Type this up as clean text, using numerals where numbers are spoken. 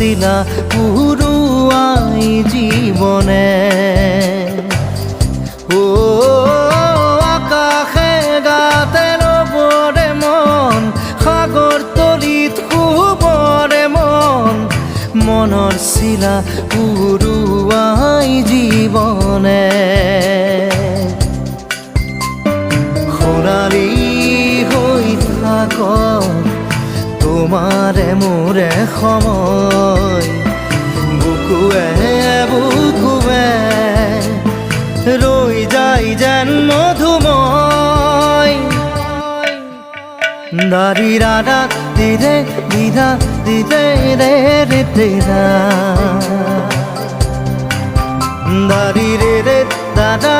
শিলা পুরুয়াই জীবনে ও আকাশে গাতে রবরে মন সাগর তলিত শুবরে মন মনৰ শিলা পুরুয়াই জীবনে সোণালী হৈ থাক তোমাৰে মোৰে সময় বুকুৱে বুকুৱে ৰৈ যায় যেন মধুময় দাৰি ৰাধা দিদে দিদা দিদে ৰে ৰে দিদা দাৰি ৰে ৰে দাদা